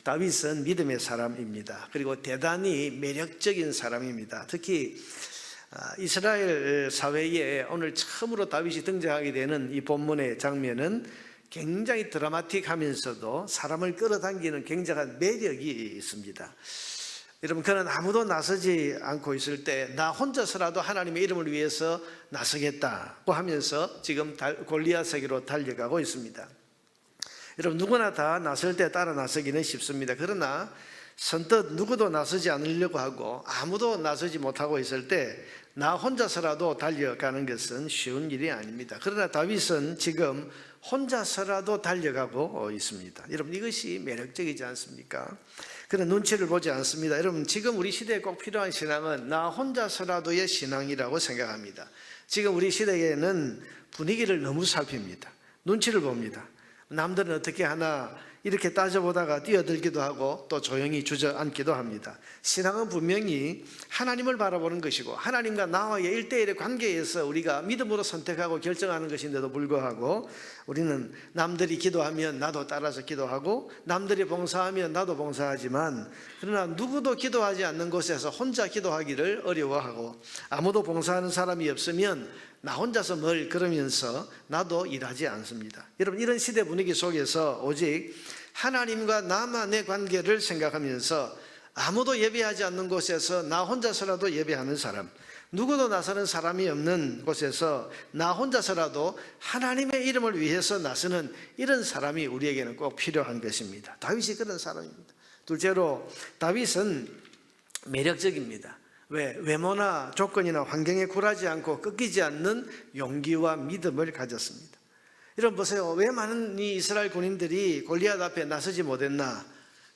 다윗은 믿음의 사람입니다. 그리고 대단히 매력적인 사람입니다. 특히 이스라엘 사회에 오늘 처음으로 다윗이 등장하게 되는 이 본문의 장면은 굉장히 드라마틱하면서도 사람을 끌어당기는 굉장한 매력이 있습니다. 여러분, 그는 아무도 나서지 않고 있을 때 나 혼자서라도 하나님의 이름을 위해서 나서겠다고 하면서 지금 골리앗에게로 달려가고 있습니다. 여러분, 누구나 다 나설 때 따라 나서기는 쉽습니다. 그러나 선뜻 누구도 나서지 않으려고 하고 아무도 나서지 못하고 있을 때 나 혼자서라도 달려가는 것은 쉬운 일이 아닙니다. 그러나 다윗은 지금 혼자서라도 달려가고 있습니다. 여러분, 이것이 매력적이지 않습니까? 그런 눈치를 보지 않습니다. 여러분, 지금 우리 시대에 꼭 필요한 신앙은 나 혼자서라도의 신앙이라고 생각합니다. 지금 우리 시대에는 분위기를 너무 살핍니다. 눈치를 봅니다. 남들은 어떻게 하나 이렇게 따져보다가 뛰어들기도 하고 또 조용히 주저앉기도 합니다. 신앙은 분명히 하나님을 바라보는 것이고 하나님과 나와의 1대1의 관계에서 우리가 믿음으로 선택하고 결정하는 것인데도 불구하고 우리는 남들이 기도하면 나도 따라서 기도하고 남들이 봉사하면 나도 봉사하지만 그러나 누구도 기도하지 않는 곳에서 혼자 기도하기를 어려워하고 아무도 봉사하는 사람이 없으면 나 혼자서 뭘 그러면서 나도 일하지 않습니다. 여러분, 이런 시대 분위기 속에서 오직 하나님과 나만의 관계를 생각하면서 아무도 예배하지 않는 곳에서 나 혼자서라도 예배하는 사람, 누구도 나서는 사람이 없는 곳에서 나 혼자서라도 하나님의 이름을 위해서 나서는 이런 사람이 우리에게는 꼭 필요한 것입니다. 다윗이 그런 사람입니다. 둘째로 다윗은 매력적입니다. 왜? 외모나 조건이나 환경에 굴하지 않고 꺾이지 않는 용기와 믿음을 가졌습니다. 여러분 보세요. 왜 많은 이 이스라엘 군인들이 골리앗 앞에 나서지 못했나?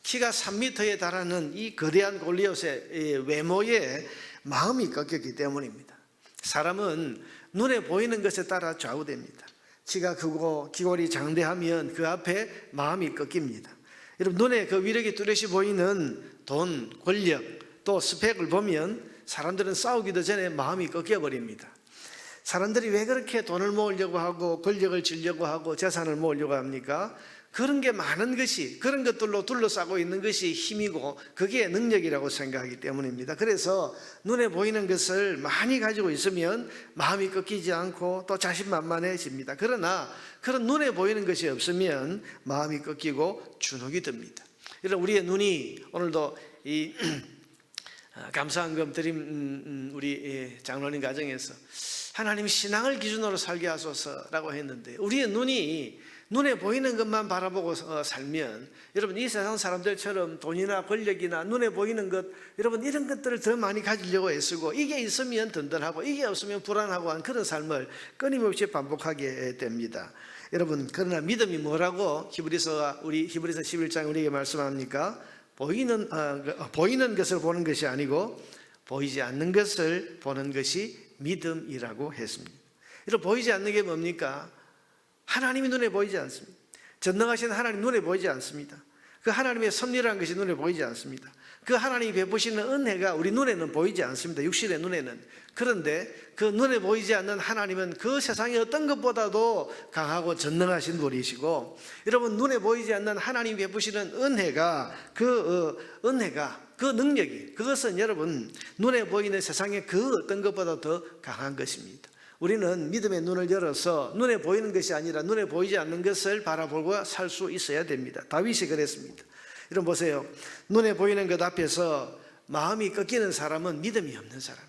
키가 3m에 달하는 이 거대한 골리앗의 외모에 마음이 꺾였기 때문입니다. 사람은 눈에 보이는 것에 따라 좌우됩니다. 키가 크고 기골이 장대하면 그 앞에 마음이 꺾입니다. 여러분, 눈에 그 위력이 뚜렷이 보이는 돈, 권력, 또 스펙을 보면 사람들은 싸우기도 전에 마음이 꺾여버립니다. 사람들이 왜 그렇게 돈을 모으려고 하고 권력을 지려고 하고 재산을 모으려고 합니까? 그런 게 많은 것이, 그런 것들로 둘러싸고 있는 것이 힘이고 그게 능력이라고 생각하기 때문입니다. 그래서 눈에 보이는 것을 많이 가지고 있으면 마음이 꺾이지 않고 또 자신만만해집니다. 그러나 그런 눈에 보이는 것이 없으면 마음이 꺾이고 주눅이 듭니다. 여러분, 우리의 눈이 오늘도 이 감사한금 드림 우리 장로님 가정에서 하나님 신앙을 기준으로 살게 하소서라고 했는데 우리의 눈이 눈에 보이는 것만 바라보고 살면 여러분 이 세상 사람들처럼 돈이나 권력이나 눈에 보이는 것 여러분 이런 것들을 더 많이 가지려고 애쓰고 이게 있으면 든든하고 이게 없으면 불안하고 한 그런 삶을 끊임없이 반복하게 됩니다. 여러분, 그러나 믿음이 뭐라고 히브리서 11장 우리에게 말씀합니까? 보이는 것을 보는 것이 아니고 보이지 않는 것을 보는 것이 믿음이라고 했습니다. 여러분, 보이지 않는 게 뭡니까? 하나님이 눈에 보이지 않습니다. 전능하신 하나님 눈에 보이지 않습니다. 그 하나님의 섭리라는 것이 눈에 보이지 않습니다. 그 하나님이 베푸시는 은혜가 우리 눈에는 보이지 않습니다. 육신의 눈에는. 그런데 그 눈에 보이지 않는 하나님은 그 세상의 어떤 것보다도 강하고 전능하신 분이시고 여러분 눈에 보이지 않는 하나님이 베푸시는 은혜가 그 능력이 그것은 여러분 눈에 보이는 세상의 그 어떤 것보다 더 강한 것입니다. 우리는 믿음의 눈을 열어서 눈에 보이는 것이 아니라 눈에 보이지 않는 것을 바라보고 살 수 있어야 됩니다. 다윗이 그랬습니다. 여러분 보세요. 눈에 보이는 것 앞에서 마음이 꺾이는 사람은 믿음이 없는 사람.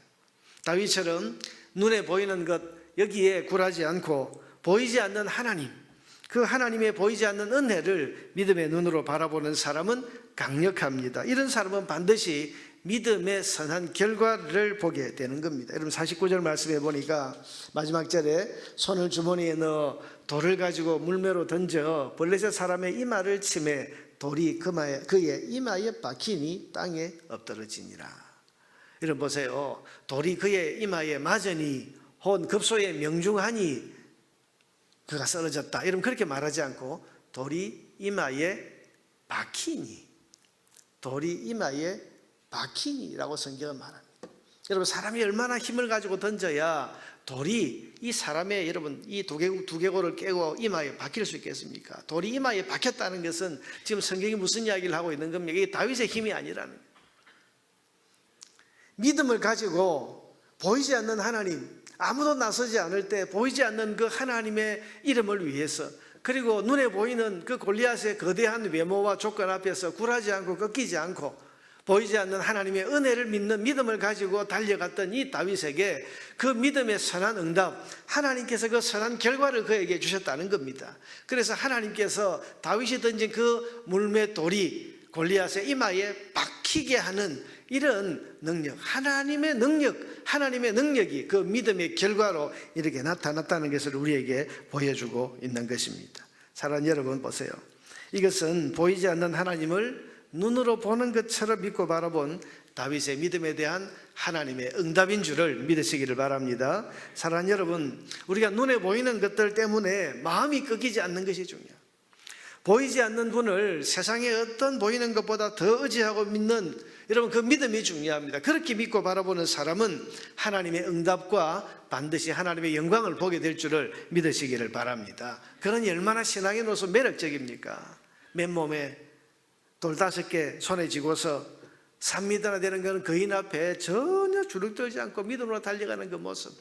다윗처럼 눈에 보이는 것 여기에 굴하지 않고 보이지 않는 하나님, 그 하나님의 보이지 않는 은혜를 믿음의 눈으로 바라보는 사람은 강력합니다. 이런 사람은 반드시 믿음의 선한 결과를 보게 되는 겁니다. 여러분 49절 말씀해 보니까 마지막 절에 손을 주머니에 넣어 돌을 가지고 물매로 던져 블레셋 사람의 이마를 치매 돌이 그의 이마에 박히니 땅에 엎드러지니라. 여러분 보세요. 돌이 그의 이마에 맞으니 혹은 급소에 명중하니 그가 쓰러졌다. 여러분 그렇게 말하지 않고 돌이 이마에 박히니 돌이 이마에 박히니라고 성경은 말합니다. 여러분, 사람이 얼마나 힘을 가지고 던져야 돌이 이 사람의, 여러분, 이 두개골을 깨고 이마에 박힐 수 있겠습니까? 돌이 이마에 박혔다는 것은 지금 성경이 무슨 이야기를 하고 있는 겁니까? 이게 다윗의 힘이 아니라는 거예요. 믿음을 가지고 보이지 않는 하나님, 아무도 나서지 않을 때 보이지 않는 그 하나님의 이름을 위해서, 그리고 눈에 보이는 그 골리앗의 거대한 외모와 조건 앞에서 굴하지 않고 꺾이지 않고 보이지 않는 하나님의 은혜를 믿는 믿음을 가지고 달려갔던 이 다윗에게 그 믿음의 선한 응답, 하나님께서 그 선한 결과를 그에게 주셨다는 겁니다. 그래서 하나님께서 다윗이 던진 그 물매 돌이 골리앗의 이마에 박히게 하는 이런 능력, 하나님의 능력이 그 믿음의 결과로 이렇게 나타났다는 것을 우리에게 보여주고 있는 것입니다. 사랑하는 여러분, 보세요. 이것은 보이지 않는 하나님을 눈으로 보는 것처럼 믿고 바라본 다윗의 믿음에 대한 하나님의 응답인 줄을 믿으시기를 바랍니다. 사랑하는 여러분, 우리가 눈에 보이는 것들 때문에 마음이 꺾이지 않는 것이 중요해요. 보이지 않는 분을 세상의 어떤 보이는 것보다 더 의지하고 믿는, 여러분, 그 믿음이 중요합니다. 그렇게 믿고 바라보는 사람은 하나님의 응답과 반드시 하나님의 영광을 보게 될 줄을 믿으시기를 바랍니다. 그러니 얼마나 신앙인으로서 매력적입니까? 맨몸에 돌 5개 손에 쥐고서 3m나 되는 것은 거인 앞에 전혀 주눅들지 않고 믿음으로 달려가는 그 모습.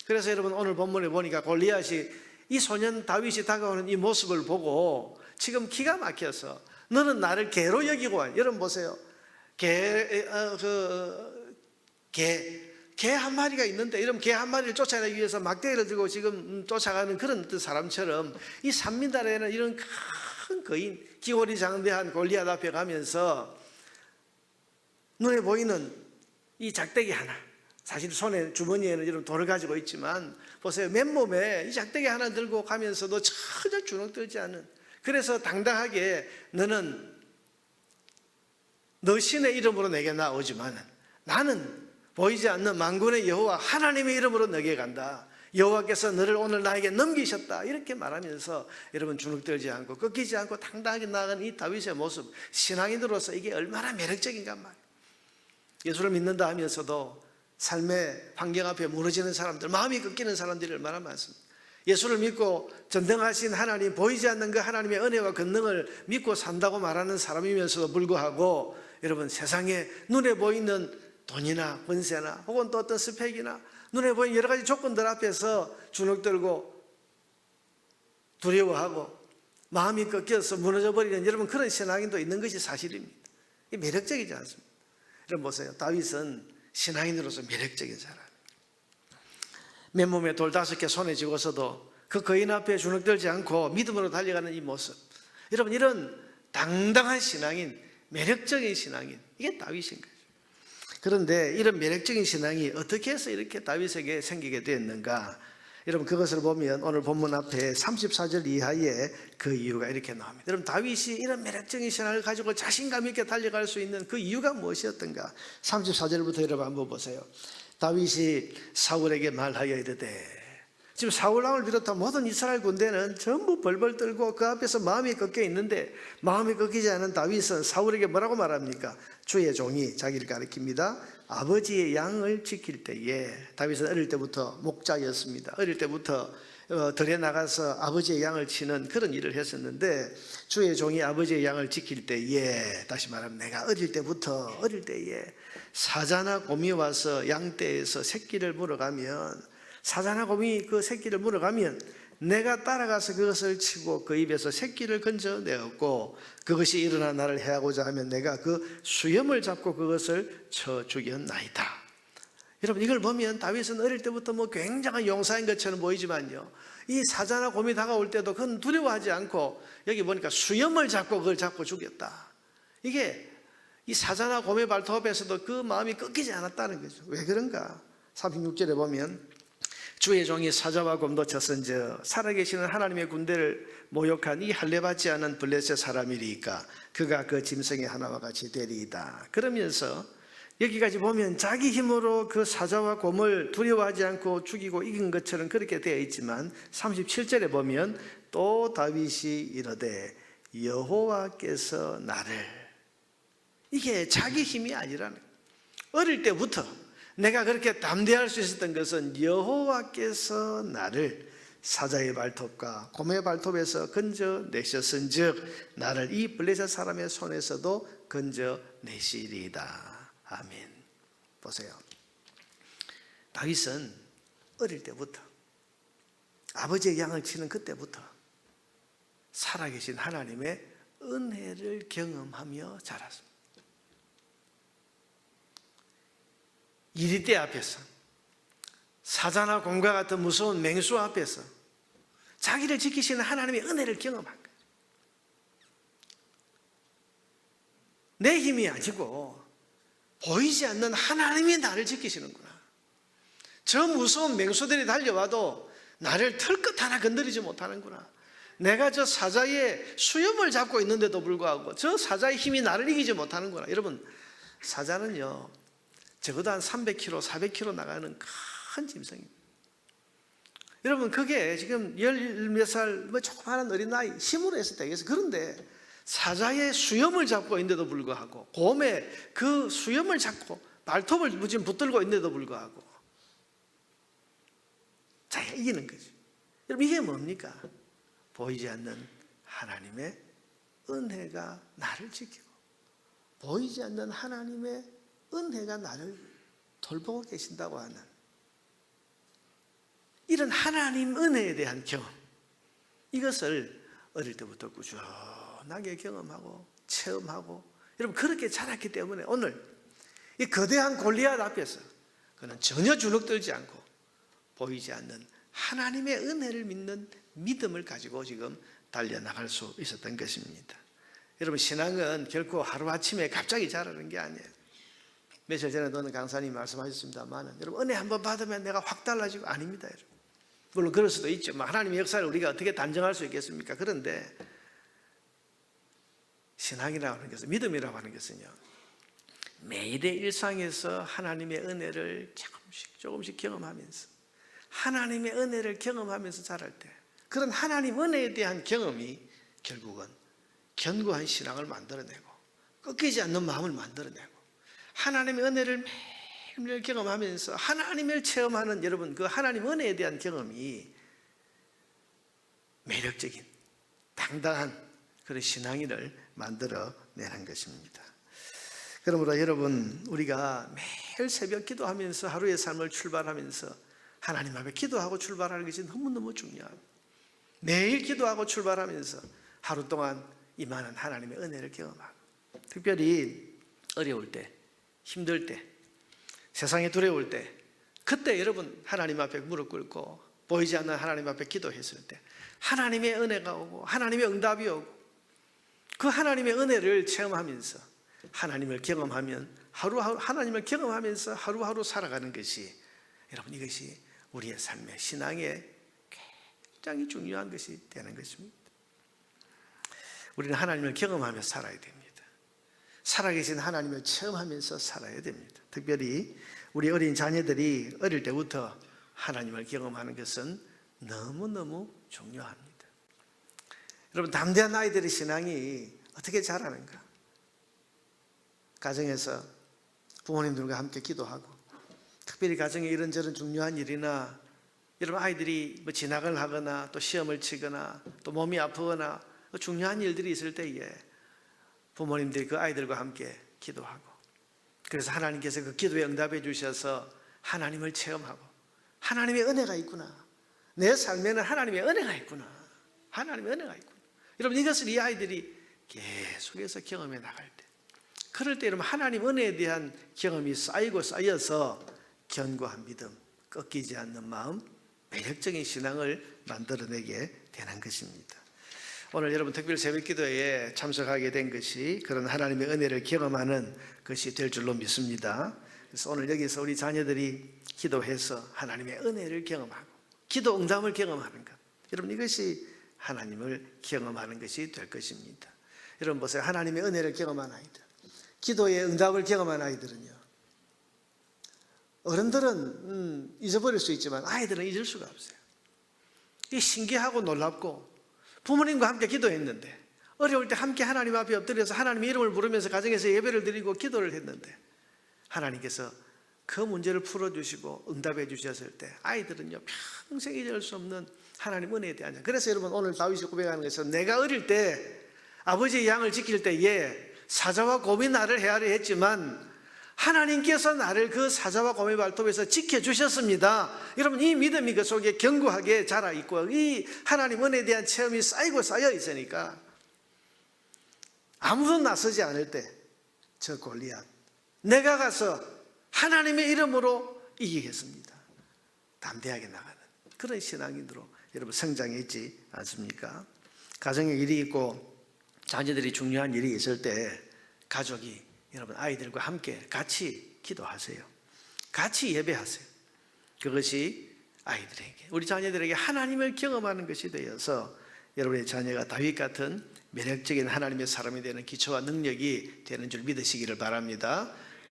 그래서 여러분, 오늘 본문에 보니까 골리앗이 이 소년 다윗이 다가오는 이 모습을 보고 지금 기가 막혀서 너는 나를 개로 여기고 와. 여러분 보세요. 개 한 마리가 있는데, 이런 개 한 마리를 쫓아내기 위해서 막대기를 들고 지금 쫓아가는 그런 사람처럼 이 3m라는 이런 큰 거인, 기골이 장대한 골리앗 앞에 가면서 눈에 보이는 이 작대기 하나, 사실 손에 주머니에는 이런 돌을 가지고 있지만 보세요, 맨몸에 이 작대기 하나 들고 가면서도 전혀 주눅들지 않은, 그래서 당당하게 너는 너 신의 이름으로 내게 나오지만 나는 보이지 않는 만군의 여호와 하나님의 이름으로 너에게 간다. 여호와께서 너를 오늘 나에게 넘기셨다. 이렇게 말하면서 여러분, 주눅들지 않고 꺾이지 않고 당당하게 나아간 이 다윗의 모습, 신앙인으로서 이게 얼마나 매력적인가 말이에요. 예수를 믿는다 하면서도 삶의 환경 앞에 무너지는 사람들, 마음이 꺾이는 사람들이 얼마나 많습니다. 예수를 믿고 전능하신 하나님, 보이지 않는 그 하나님의 은혜와 권능을 믿고 산다고 말하는 사람이면서도 불구하고 여러분, 세상에 눈에 보이는 돈이나 권세나 혹은 또 어떤 스펙이나 눈에 보이는 여러 가지 조건들 앞에서 주눅들고 두려워하고 마음이 꺾여서 무너져버리는 여러분, 그런 신앙인도 있는 것이 사실입니다. 이게 매력적이지 않습니다. 여러분 보세요. 다윗은 신앙인으로서 매력적인 사람입니다. 맨몸에 돌 5개 손에 쥐고서도 그 거인 앞에 주눅들지 않고 믿음으로 달려가는 이 모습, 여러분, 이런 당당한 신앙인, 매력적인 신앙인, 이게 다윗인 거죠. 그런데 이런 매력적인 신앙이 어떻게 해서 이렇게 다윗에게 생기게 되었는가? 여러분, 그것을 보면 오늘 본문 앞에 34절 이하에 그 이유가 이렇게 나옵니다. 여러분, 다윗이 이런 매력적인 신앙을 가지고 자신감 있게 달려갈 수 있는 그 이유가 무엇이었던가? 34절부터 여러분 한번 보세요. 다윗이 사울에게 말하여 이르되, 지금 사울 왕을 비롯한 모든 이스라엘 군대는 전부 벌벌 떨고 그 앞에서 마음이 꺾여 있는데, 마음이 꺾이지 않은 다윗은 사울에게 뭐라고 말합니까? 주의 종이 자기를 가리킵니다. 아버지의 양을 지킬 때에, 다윗은 어릴 때부터 목자였습니다. 어릴 때부터 들에 나가서 아버지의 양을 치는 그런 일을 했었는데, 주의 종이 아버지의 양을 지킬 때에, 다시 말하면 내가 어릴 때에 사자나 곰이 와서 양떼에서 새끼를 물어가면, 사자나 곰이 그 새끼를 물어가면 내가 따라가서 그것을 치고 그 입에서 새끼를 건져내었고, 그것이 일어나 나를 해하고자 하면 내가 그 수염을 잡고 그것을 쳐 죽였나이다. 여러분, 이걸 보면 다윗은 어릴 때부터 굉장한 용사인 것처럼 보이지만요, 이 사자나 곰이 다가올 때도 그건 두려워하지 않고, 여기 보니까 수염을 잡고 그걸 잡고 죽였다. 이게 이 사자나 곰의 발톱에서도 그 마음이 꺾이지 않았다는 거죠. 왜 그런가? 36절에 보면 주의 종이 사자와 곰도 쳤은즉 살아계시는 하나님의 군대를 모욕한 이 할례받지 않은 블레셋 사람이리까 그가 그 짐승의 하나와 같이 되리이다. 그러면서 여기까지 보면 자기 힘으로 그 사자와 곰을 두려워하지 않고 죽이고 이긴 것처럼 그렇게 되어 있지만 37절에 보면 또 다윗이 이르되 여호와께서 나를, 이게 자기 힘이 아니라는 거예요. 어릴 때부터 내가 그렇게 담대할 수 있었던 것은 여호와께서 나를 사자의 발톱과 곰의 발톱에서 건져내셨은즉 나를 이 블레셋 사람의 손에서도 건져내시리이다. 아멘. 보세요. 다윗은 어릴 때부터 아버지의 양을 치는 그때부터 살아계신 하나님의 은혜를 경험하며 자랐습니다. 이리떼 앞에서, 사자나 곰과 같은 무서운 맹수 앞에서 자기를 지키시는 하나님의 은혜를 경험한 거예요. 내 힘이 아니고 보이지 않는 하나님이 나를 지키시는구나. 저 무서운 맹수들이 달려와도 나를 털끝 하나 건드리지 못하는구나. 내가 저 사자의 수염을 잡고 있는데도 불구하고 저 사자의 힘이 나를 이기지 못하는구나. 여러분, 사자는요 적어도 한 300km, 400km 나가는 큰 짐승입니다. 여러분, 그게 지금 10몇 살 조그마한 어린아이 힘으로 해서 되겠어. 그런데 사자의 수염을 잡고 있는데도 불구하고, 곰의 그 수염을 잡고 발톱을 지금 붙들고 있는데도 불구하고 자기가 이기는 거죠. 여러분, 이게 뭡니까? 보이지 않는 하나님의 은혜가 나를 지키고, 보이지 않는 하나님의 은혜가 나를 돌보고 계신다고 하는 이런 하나님 은혜에 대한 경험, 이것을 어릴 때부터 꾸준하게 경험하고 체험하고, 여러분 그렇게 자랐기 때문에 오늘 이 거대한 골리앗 앞에서 그는 전혀 주눅들지 않고 보이지 않는 하나님의 은혜를 믿는 믿음을 가지고 지금 달려나갈 수 있었던 것입니다. 여러분, 신앙은 결코 하루아침에 갑자기 자라는 게 아니에요. 며칠 전에 어느 강사님이 말씀하셨습니다만, 여러분 은혜 한번 받으면 내가 확 달라지고, 아닙니다. 여러분, 물론 그럴 수도 있죠. 하나님의 역사를 우리가 어떻게 단정할 수 있겠습니까? 그런데 신앙이라고 하는 것은, 믿음이라고 하는 것은요, 매일의 일상에서 하나님의 은혜를 조금씩 경험하면서, 하나님의 은혜를 경험하면서 자랄 때, 그런 하나님 은혜에 대한 경험이 결국은 견고한 신앙을 만들어내고 꺾이지 않는 마음을 만들어내고, 하나님의 은혜를 매일 경험하면서 하나님을 체험하는, 여러분 그 하나님 은혜에 대한 경험이 매력적인 당당한 그런 신앙인을 만들어내는 것입니다. 그러므로 여러분, 우리가 매일 새벽 기도하면서 하루의 삶을 출발하면서 하나님 앞에 기도하고 출발하는 것이 너무너무 중요합니다. 매일 기도하고 출발하면서 하루 동안 임하는 하나님의 은혜를 경험하고, 특별히 어려울 때, 힘들 때, 세상에 두려울 때, 그때 여러분 하나님 앞에 무릎 꿇고 보이지 않는 하나님 앞에 기도했을 때 하나님의 은혜가 오고 하나님의 응답이 오고, 그 하나님의 은혜를 체험하면서 하나님을 경험하면 하나님을 경험하면서 하루하루 살아가는 것이, 여러분 이것이 우리의 삶의 신앙에 굉장히 중요한 것이 되는 것입니다. 우리는 하나님을 경험하며 살아야 됩니다. 살아계신 하나님을 체험하면서 살아야 됩니다. 특별히 우리 어린 자녀들이 어릴 때부터 하나님을 경험하는 것은 너무너무 중요합니다. 여러분, 담대한 아이들의 신앙이 어떻게 자라는가? 가정에서 부모님들과 함께 기도하고, 특별히 가정에 이런저런 중요한 일이나, 여러분 아이들이 진학을 하거나 또 시험을 치거나 또 몸이 아프거나 중요한 일들이 있을 때에 부모님들이 그 아이들과 함께 기도하고, 그래서 하나님께서 그 기도에 응답해 주셔서 하나님을 체험하고, 하나님의 은혜가 있구나, 내 삶에는 하나님의 은혜가 있구나, 하나님의 은혜가 있구나. 여러분, 이것을 이 아이들이 계속해서 경험해 나갈 때, 그럴 때 여러분 하나님 은혜에 대한 경험이 쌓여서 견고한 믿음, 꺾이지 않는 마음, 매력적인 신앙을 만들어내게 되는 것입니다. 오늘 여러분 특별 새벽기도에 참석하게 된 것이 그런 하나님의 은혜를 경험하는 것이 될 줄로 믿습니다. 그래서 오늘 여기서 우리 자녀들이 기도해서 하나님의 은혜를 경험하고 기도 응답을 경험하는 것, 여러분 이것이 하나님을 경험하는 것이 될 것입니다. 여러분 보세요. 하나님의 은혜를 경험한 아이들, 기도의 응답을 경험한 아이들은요, 어른들은 잊어버릴 수 있지만 아이들은 잊을 수가 없어요. 이 신기하고 놀랍고, 부모님과 함께 기도했는데, 어려울 때 함께 하나님 앞에 엎드려서 하나님의 이름을 부르면서 가정에서 예배를 드리고 기도를 했는데, 하나님께서 그 문제를 풀어주시고 응답해 주셨을 때 아이들은요 평생 잊을 수 없는 하나님 은혜에 대한. 그래서 여러분 오늘 다윗이 고백하는 것에서 내가 어릴 때 아버지의 양을 지킬 때에 사자와 곰이 나를 헤아려 했지만 하나님께서 나를 그 사자와 곰의 발톱에서 지켜주셨습니다. 여러분 이 믿음이 그 속에 견고하게 자라있고 이 하나님 은혜에 대한 체험이 쌓이고 쌓여 있으니까 아무도 나서지 않을 때 저 골리앗 내가 가서 하나님의 이름으로 이기겠습니다. 담대하게 나가는 그런 신앙인으로 여러분 성장했지 않습니까? 가정에 일이 있고 자녀들이 중요한 일이 있을 때 가족이 여러분 아이들과 함께 같이 기도하세요. 같이 예배하세요. 그것이 아이들에게 우리 자녀들에게 하나님을 경험하는 것이 되어서 여러분의 자녀가 다윗 같은 매력적인 하나님의 사람이 되는 기초와 능력이 되는 줄 믿으시기를 바랍니다.